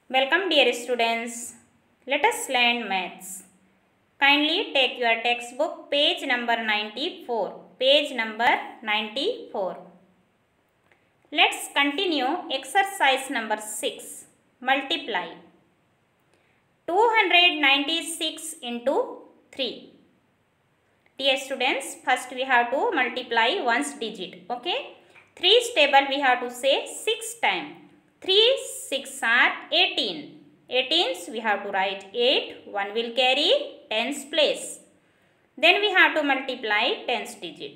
Welcome dear students. Let us learn maths. Kindly take your textbook page number 94. Page number 94. Let's continue exercise number 6. Multiply. 296 into 3. Dear students, first we have to multiply one's digit. Okay. 3's table we have to say 6 times. 3 6 are 18. 18's we have to write 8. 1 will carry 10's place. Then we have to multiply 10's digit.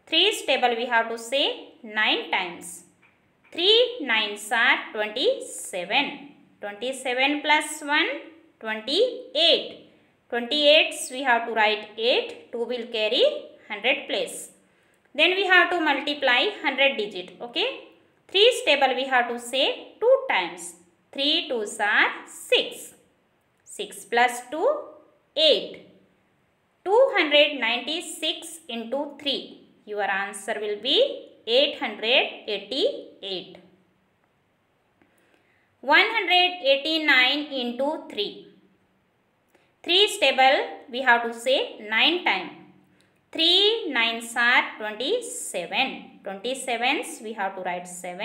3's table we have to say 9 times. 3 9's are 27. 27 plus 1, 28. 28's we have to write 8. 2 will carry 100 place. Then we have to multiply 100 digit. Okay. 3's table we have to say 2 times. 3 2's are 6. 6 plus 2, 8. 296 into 3. Your answer will be 888. 189 into 3. 3's table we have to say 9 times. 3 9's are 27. 27's we have to write 7.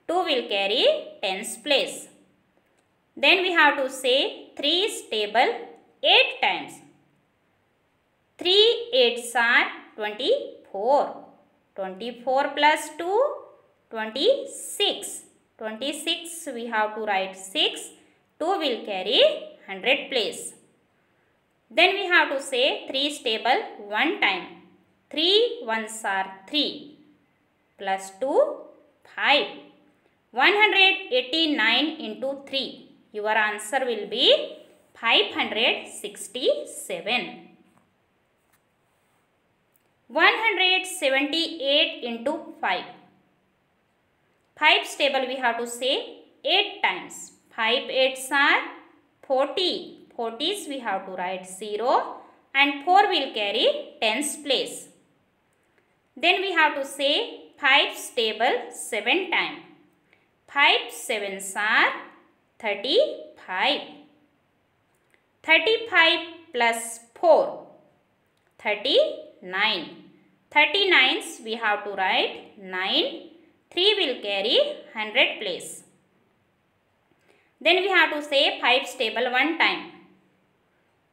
2 will carry 10's place. Then we have to say 3's table 8 times. 3 8's are 24. 24 plus 2, 26. 26 we have to write 6. 2 will carry 100 place. Then we have to say 3's table 1 time. 3 1's are 3 plus 2, 5. 189 into 3. Your answer will be 567. 178 into 5. 5's table we have to say 8 times. 5 8's are 40. 40's we have to write 0 and 4 will carry 10's place. Then we have to say 5's table 7 times. 5 7's are 35. 35 plus 4, 39. 39's we have to write 9. 3 will carry 100 place. Then we have to say 5's table 1 time.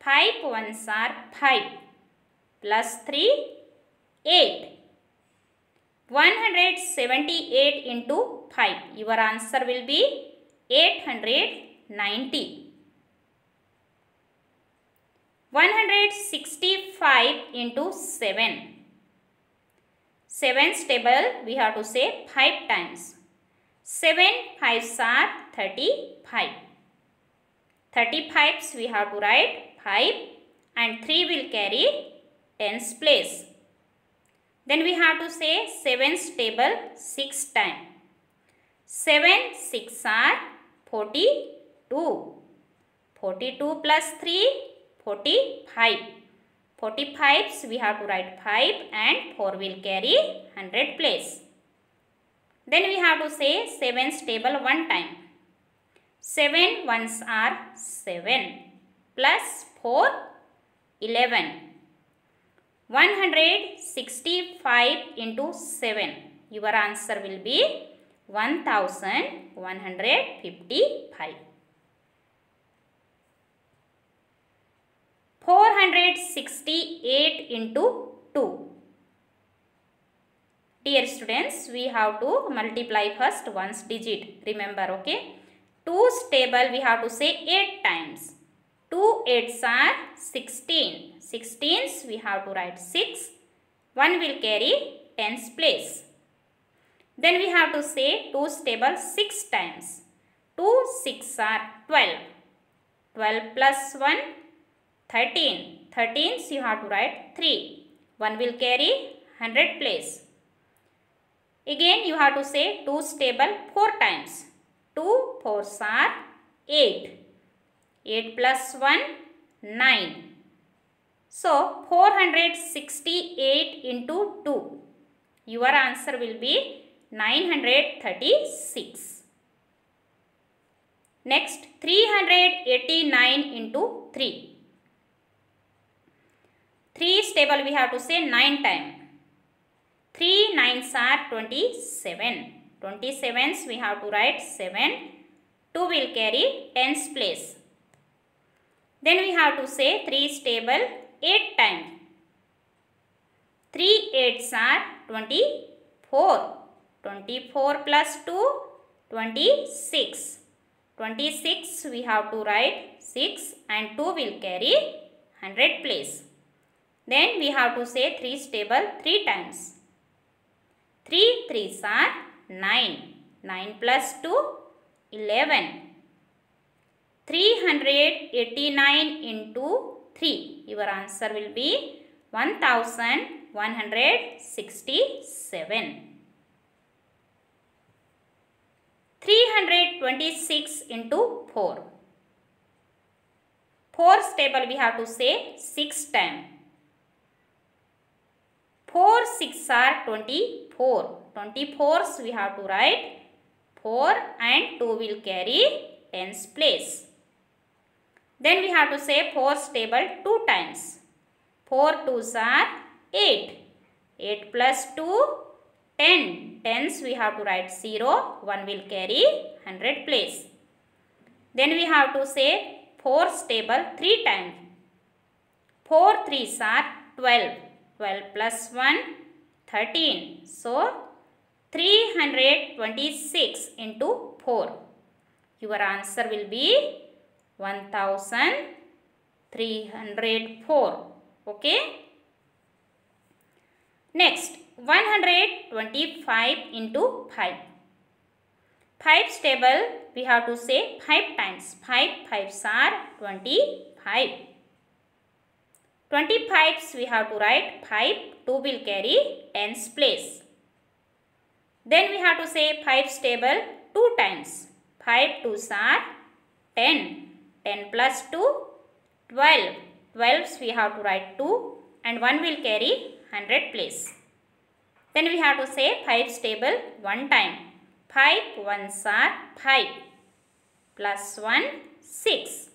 5 1's are 5 plus 3, 8. 178 into 5. Your answer will be 890. 165 into 7. 7's table we have to say 5 times. 7 5's are 35. 35's we have to write 5 and 3 will carry 10's place. Then we have to say 7's table 6 times. 7 6 are 42. 42 plus 3, 45. 45's we have to write 5 and 4 will carry 100 place. Then we have to say 7's table 1 time. 7 1's are 7 plus 4, 11. 165 into 7. Your answer will be 1155. 468 into 2. Dear students, we have to multiply first one's digit. Remember, okay? 2's table we have to say 8 times. 2 8's are 16. 16's we have to write 6. 1 will carry 10's place. Then we have to say 2's table 6 times. 2 6 are 12. 12 plus 1, 13. 13's you have to write 3. 1 will carry 100 place. Again you have to say 2's table 4 times. 2 4's are 8. 8 plus 1, 9. So 468 into 2. Your answer will be 936. Next 389 into 3. 3 stable we have to say 9 times. 3 9s are 27. 27s we have to write 7. 2 will carry tens place. Then we have to say 3 stable 8 times. 3 8s are 24. 24 plus 2 26. 26 we have to write 6 and 2 will carry 100 place. Then we have to say 3 stable 3 times. 3 3s are 9. 9 plus 2 11. 389 into 3. Your answer will be 1167. 326 into 4. 4 stable we have to say 6 times. 4 6 are 24. 24s we have to write 4 and 2 will carry tens place. Then we have to say 4 stable 2 times. 4 2s are 8. 8 plus 2 10. Tens we have to write 0. 1 will carry 100 place. Then we have to say 4 stable 3 times. 4 3s are 12. 12 plus 1 13. So 326 into 4. Your answer will be 1304. Okay. Next 125 into 5. 5 stable we have to say 5 times. 5 5s are 25. 25s we have to write 5. 2 will carry tens place. Then we have to say 5 stable 2 times. 5 2s are 10. 10 plus 2 12. 12s we have to write 2 and 1 will carry 100 place. Then we have to say 5 stable 1 time. 5 1s are 5 plus 1 6.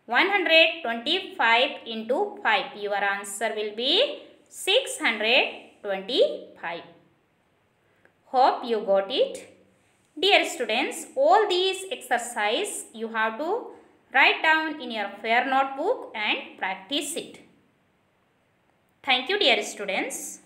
125 into 5. Your answer will be 625. Hope you got it. Dear students, all these exercises you have to write down in your fair notebook and practice it. Thank you, dear students.